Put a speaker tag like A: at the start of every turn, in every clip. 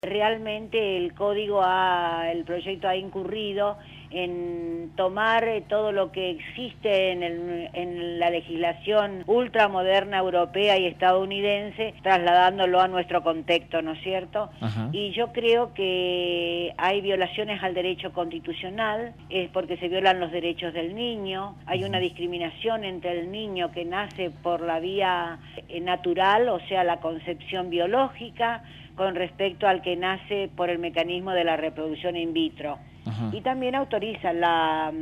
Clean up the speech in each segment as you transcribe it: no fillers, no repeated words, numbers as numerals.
A: Realmente el el proyecto ha incurrido en tomar todo lo que existe en la legislación ultramoderna europea y estadounidense, trasladándolo a nuestro contexto, ¿no es cierto?
B: Ajá.
A: Y yo creo que hay violaciones al derecho constitucional, es porque se violan los derechos del niño, hay una discriminación entre el niño que nace por la vía natural, o sea, la concepción biológica, con respecto al que nace por el mecanismo de la reproducción in vitro.
B: Ajá.
A: Y también autoriza la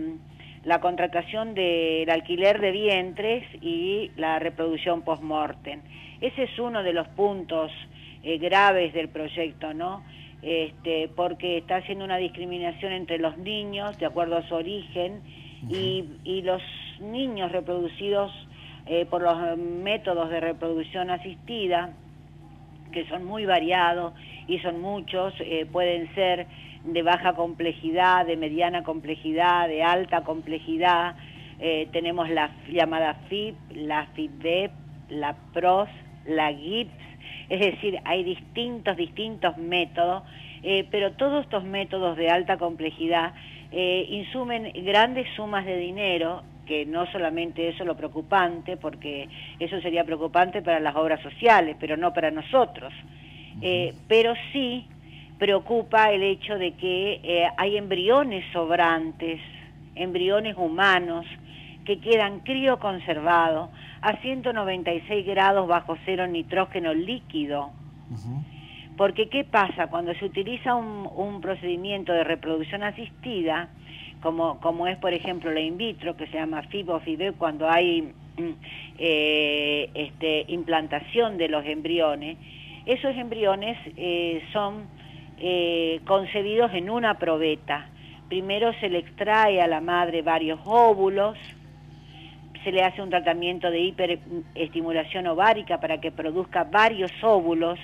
A: contratación del alquiler de vientres y la reproducción post-mortem. Ese es uno de los puntos graves del proyecto, ¿no? Porque está haciendo una discriminación entre los niños de acuerdo a su origen y los niños reproducidos por los métodos de reproducción asistida, que son muy variados y son muchos, pueden ser de baja complejidad, de mediana complejidad, de alta complejidad. Tenemos la llamada FIP, la FIPDEP, la PROS, la GIPS, es decir, hay distintos métodos, pero todos estos métodos de alta complejidad insumen grandes sumas de dinero, que no solamente eso es lo preocupante, porque eso sería preocupante para las obras sociales, pero no para nosotros. Pero sí preocupa el hecho de que hay embriones sobrantes, embriones humanos, que quedan crioconservados a 196 grados bajo cero nitrógeno líquido. Porque ¿qué pasa? Cuando se utiliza un procedimiento de reproducción asistida, como es por ejemplo la in vitro, que se llama FIP o FIBEP, cuando hay implantación de los embriones, esos embriones son concebidos en una probeta. Primero se le extrae a la madre varios óvulos, se le hace un tratamiento de hiperestimulación ovárica para que produzca varios óvulos.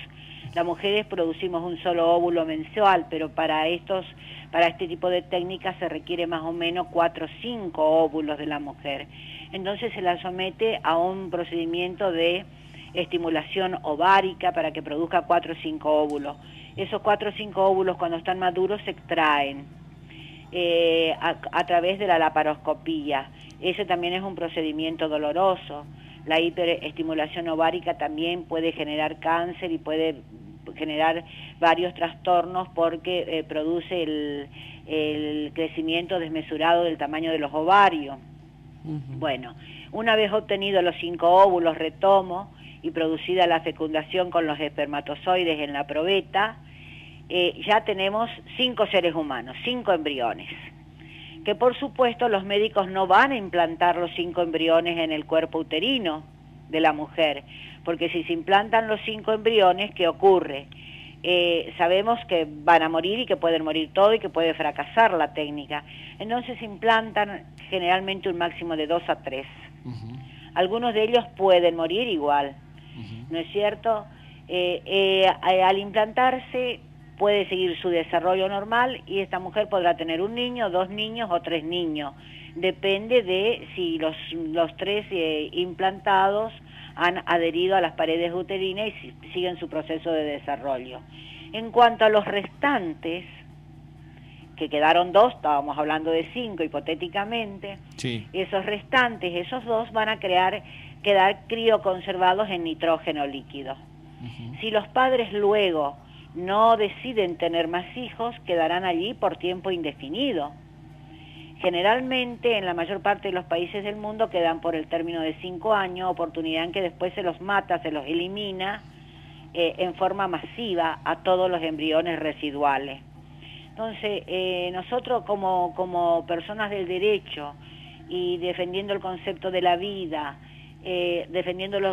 A: Las mujeres producimos un solo óvulo mensual, pero para este tipo de técnicas se requiere más o menos 4 o 5 óvulos de la mujer. Entonces se la somete a un procedimiento de estimulación ovárica para que produzca 4 o 5 óvulos. Esos 4 o 5 óvulos, cuando están maduros, se extraen a través de la laparoscopía. Ese también es un procedimiento doloroso. La hiperestimulación ovárica también puede generar cáncer y puede generar varios trastornos porque produce el crecimiento desmesurado del tamaño de los ovarios. Bueno, una vez obtenidos los 5 óvulos, retomo, y producida la fecundación con los espermatozoides en la probeta, ya tenemos 5 seres humanos, 5 embriones. Que por supuesto los médicos no van a implantar los 5 embriones en el cuerpo uterino de la mujer, porque si se implantan los 5 embriones, ¿qué ocurre? Sabemos que van a morir y que pueden morir todo y que puede fracasar la técnica. Entonces se implantan generalmente un máximo de 2 a 3. Algunos de ellos pueden morir igual, ¿no es cierto? Al implantarse puede seguir su desarrollo normal y esta mujer podrá tener un niño, 2 niños o 3 niños. Depende de si los 3 implantados han adherido a las paredes uterinas y siguen su proceso de desarrollo. En cuanto a los restantes, que quedaron 2, estábamos hablando de 5 hipotéticamente,
B: Sí.
A: esos restantes, esos 2 van a quedar crioconservados en nitrógeno líquido. Si los padres luego no deciden tener más hijos, quedarán allí por tiempo indefinido. Generalmente, en la mayor parte de los países del mundo, quedan por el término de 5 años, oportunidad en que después se los mata, se los elimina en forma masiva a todos los embriones residuales. Entonces, nosotros como personas del derecho y defendiendo el concepto de la vida,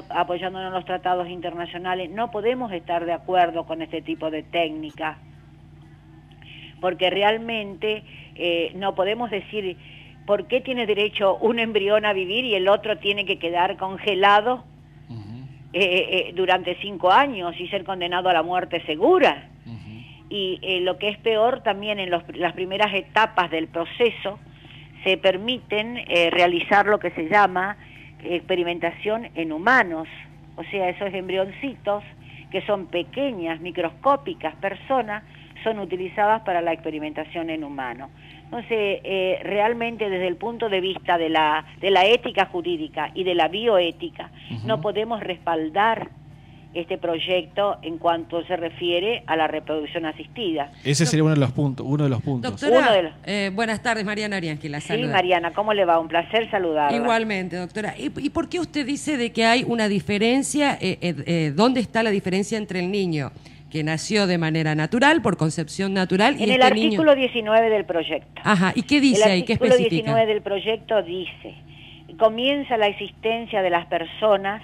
A: apoyándonos en los tratados internacionales, no podemos estar de acuerdo con este tipo de técnica, porque realmente no podemos decir por qué tiene derecho un embrión a vivir y el otro tiene que quedar congelado durante 5 años y ser condenado a la muerte segura. Y lo que es peor, también en las primeras etapas del proceso se permiten realizar lo que se llama experimentación en humanos, o sea, esos embrioncitos que son pequeñas, microscópicas personas, son utilizadas para la experimentación en humano. Entonces, realmente desde el punto de vista de la ética jurídica y de la bioética, no podemos respaldar este proyecto en cuanto se refiere a la reproducción asistida.
B: Ese sería uno de los puntos.
C: Doctora, buenas tardes, Mariana Arias, que la saluda.
A: Sí, Mariana, ¿cómo le va? Un placer saludarla.
C: Igualmente, doctora. ¿Y por qué usted dice de que hay una diferencia? ¿Dónde está la diferencia entre el niño que nació de manera natural, por concepción natural, y
A: en el artículo 19 del proyecto?
C: Ajá, ¿y qué dice ahí? ¿Qué especifica?
A: El artículo 19 del proyecto dice: comienza la existencia de las personas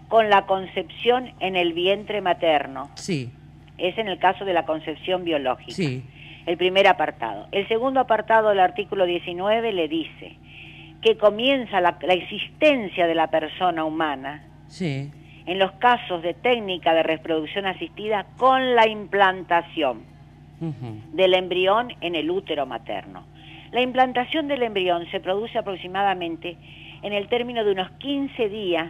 A: con la concepción en el vientre materno.
C: Sí.
A: Es en el caso de la concepción biológica.
C: Sí.
A: El primer apartado. El segundo apartado del artículo 19 le dice que comienza la existencia de la persona humana.
C: Sí.
A: En los casos de técnica de reproducción asistida con la implantación del embrión en el útero materno. La implantación del embrión se produce aproximadamente en el término de unos 15 días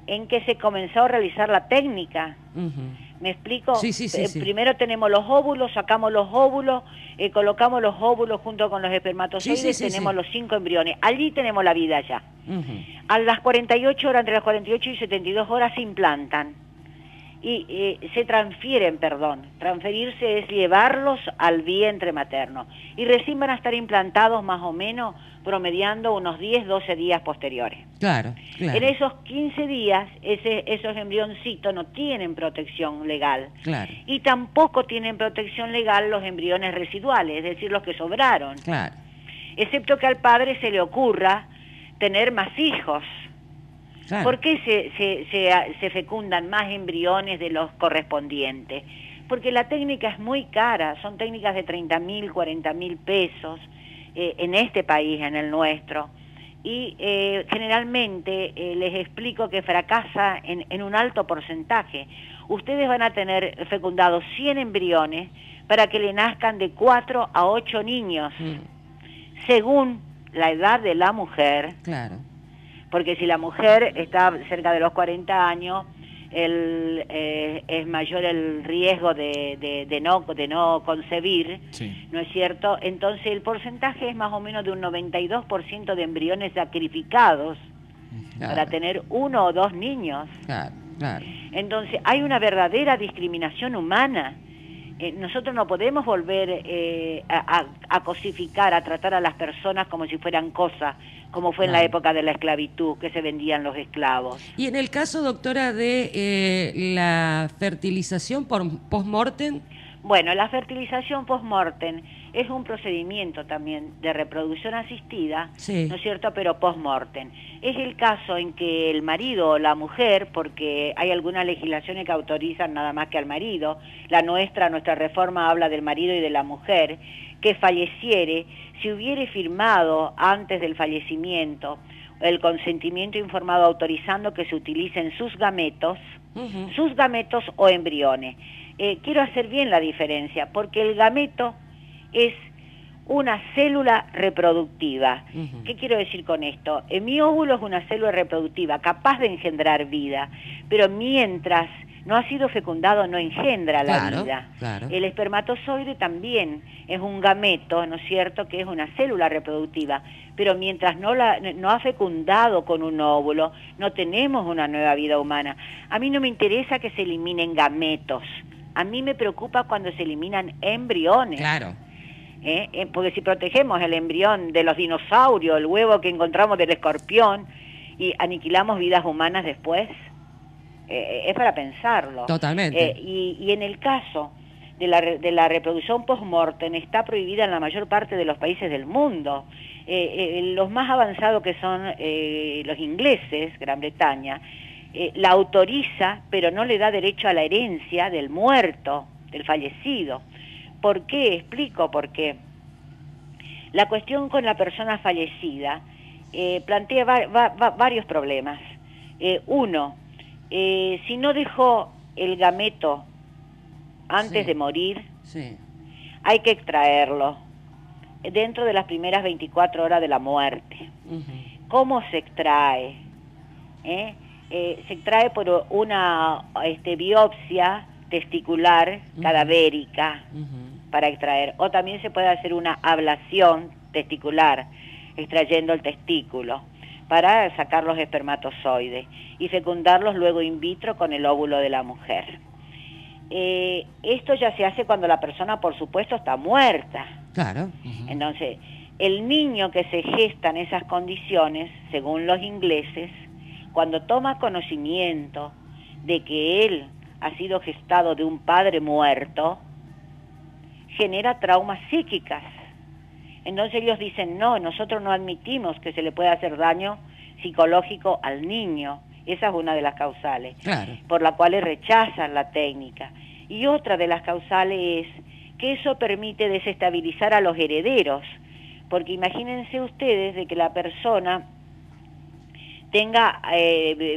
A: en que se comenzó a realizar la técnica. ¿Me explico?
C: Sí.
A: Primero tenemos los óvulos, sacamos los óvulos, colocamos los óvulos junto con los espermatozoides, tenemos los 5 embriones. Allí tenemos la vida ya. A las 48 horas, entre las 48 y 72 horas se implantan. Y se transfieren, transferirse es llevarlos al vientre materno. Y recién van a estar implantados más o menos promediando unos 10, 12 días posteriores.
C: Claro.
A: En esos 15 días, esos embrioncitos no tienen protección legal.
C: Claro.
A: Y tampoco tienen protección legal los embriones residuales, es decir, los que sobraron.
C: Claro.
A: Excepto que al padre se le ocurra tener más hijos.
C: Claro.
A: ¿Por qué se fecundan más embriones de los correspondientes? Porque la técnica es muy cara, son técnicas de 30.000, 40.000 pesos en este país, en el nuestro. Y generalmente les explico que fracasa en un alto porcentaje. Ustedes van a tener fecundados 100 embriones para que le nazcan de 4 a 8 niños, según la edad de la mujer.
C: Claro.
A: Porque si la mujer está cerca de los 40 años, es mayor el riesgo de no concebir, ¿no es cierto? Entonces el porcentaje es más o menos de un 92% de embriones sacrificados para tener 1 o 2 niños.
C: Claro.
A: Entonces hay una verdadera discriminación humana. Nosotros no podemos volver a cosificar, a tratar a las personas como si fueran cosas, como fue en la época de la esclavitud, que se vendían los esclavos.
C: Y en el caso, doctora, de la fertilización por post-mortem.
A: Bueno, la fertilización post-mortem es un procedimiento también de reproducción asistida, ¿no es cierto?, pero post-mortem. Es el caso en que el marido o la mujer, porque hay algunas legislaciones que autorizan nada más que al marido, nuestra reforma habla del marido y de la mujer, que falleciere, si hubiere firmado antes del fallecimiento el consentimiento informado autorizando que se utilicen sus gametos o embriones. Quiero hacer bien la diferencia, porque el gameto es una célula reproductiva. ¿Qué quiero decir con esto? Mi óvulo es una célula reproductiva capaz de engendrar vida, pero mientras no ha sido fecundado no engendra la vida. El espermatozoide también es un gameto, ¿no es cierto?, que es una célula reproductiva, pero mientras no ha fecundado con un óvulo, no tenemos una nueva vida humana. A mí no me interesa que se eliminen gametos, a mí me preocupa cuando se eliminan embriones.
C: Claro.
A: Porque si protegemos el embrión de los dinosaurios, el huevo que encontramos del escorpión, y aniquilamos vidas humanas después, es para pensarlo.
C: Totalmente.
A: Y en el caso de la reproducción post-mortem está prohibida en la mayor parte de los países del mundo. Los más avanzados, que son los ingleses, Gran Bretaña, la autoriza, pero no le da derecho a la herencia del muerto, del fallecido. ¿Por qué? Explico por qué. La cuestión con la persona fallecida plantea varios problemas. Uno, si no dejó el gameto antes de morir, hay que extraerlo dentro de las primeras 24 horas de la muerte. ¿Cómo se extrae? se extrae por una biopsia testicular cadavérica para extraer, o también se puede hacer una ablación testicular, extrayendo el testículo, para sacar los espermatozoides y fecundarlos luego in vitro con el óvulo de la mujer. Esto ya se hace cuando la persona, por supuesto, está muerta.
C: Claro.
A: Entonces, el niño que se gesta en esas condiciones, según los ingleses, cuando toma conocimiento de que él ha sido gestado de un padre muerto, genera traumas psíquicas. Entonces ellos dicen, no, nosotros no admitimos que se le pueda hacer daño psicológico al niño. Esa es una de las causales,
C: claro,
A: por la cual rechazan la técnica. Y otra de las causales es que eso permite desestabilizar a los herederos, porque imagínense ustedes de que la persona tenga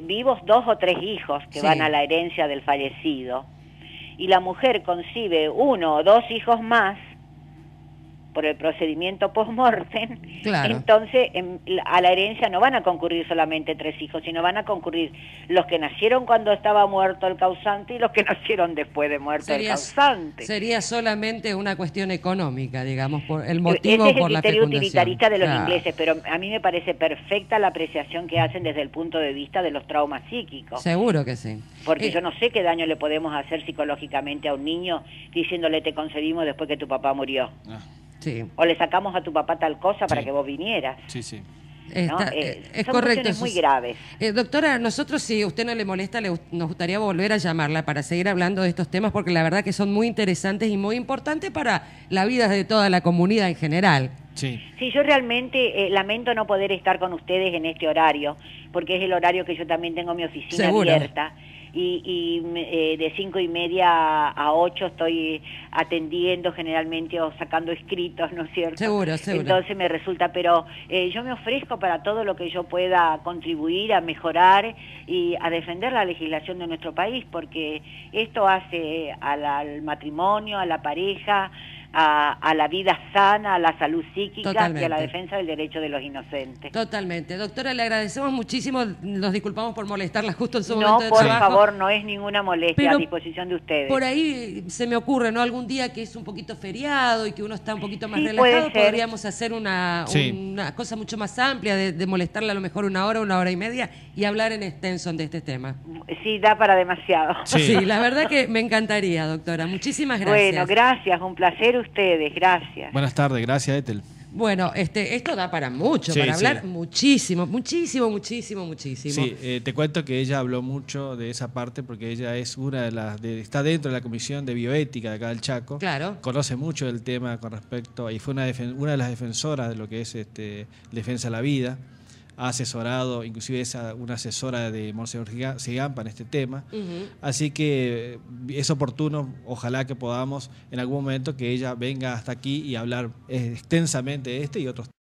A: vivos 2 o 3 hijos que van a la herencia del fallecido, y la mujer concibe 1 o 2 hijos más por el procedimiento post-mortem,
C: claro,
A: entonces a la herencia no van a concurrir solamente 3 hijos, sino van a concurrir los que nacieron cuando estaba muerto el causante y los que nacieron después de muerto el causante.
C: Sería solamente una cuestión económica, digamos, por el motivo por la fecundación. Ese es el criterio
A: utilitarista de los ingleses, pero a mí me parece perfecta la apreciación que hacen desde el punto de vista de los traumas psíquicos.
C: Seguro que sí.
A: Porque yo no sé qué daño le podemos hacer psicológicamente a un niño diciéndole te concebimos después que tu papá murió.
C: Sí.
A: O le sacamos a tu papá tal cosa para que vos vinieras.
B: Sí, sí.
A: ¿No?
C: Es
A: son
C: correcto.
A: Cuestiones muy graves.
C: Doctora, nosotros, si a usted no le molesta, nos gustaría volver a llamarla para seguir hablando de estos temas, porque la verdad que son muy interesantes y muy importantes para la vida de toda la comunidad en general.
B: Sí.
A: Sí, yo realmente lamento no poder estar con ustedes en este horario, porque es el horario que yo también tengo mi oficina abierta. Y de 5:30 a 8 estoy atendiendo generalmente o sacando escritos, ¿no es cierto?
C: Seguro.
A: Entonces me resulta, pero yo me ofrezco para todo lo que yo pueda contribuir a mejorar y a defender la legislación de nuestro país, porque esto hace al matrimonio, a la pareja, a la vida sana, a la salud psíquica y a la defensa del derecho de los inocentes.
C: Totalmente. Doctora, le agradecemos muchísimo, nos disculpamos por molestarla justo en su momento de trabajo.
A: No, por favor, no es ninguna molestia, pero a disposición de ustedes.
C: Por ahí se me ocurre, ¿no? Algún día que es un poquito feriado y que uno está un poquito más relajado, podríamos hacer una cosa mucho más amplia, de molestarla a lo mejor 1 hora y media y hablar en extenso de este tema.
A: Sí, da para demasiado.
C: Sí, la verdad que me encantaría, doctora. Muchísimas gracias.
A: Bueno, gracias, un placer ustedes, gracias.
B: Buenas tardes, gracias, Ethel.
C: Bueno, esto da para mucho, para hablar muchísimo.
B: Sí, te cuento que ella habló mucho de esa parte porque ella es una de las, está dentro de la Comisión de Bioética de acá del Chaco.
C: Claro.
B: Conoce mucho del tema con respecto, y fue una de las defensoras de lo que es defensa de la vida. Ha asesorado, inclusive es una asesora de Monseñor Sigampa en este tema. Así que es oportuno, ojalá que podamos en algún momento que ella venga hasta aquí y hablar extensamente de este y otros temas.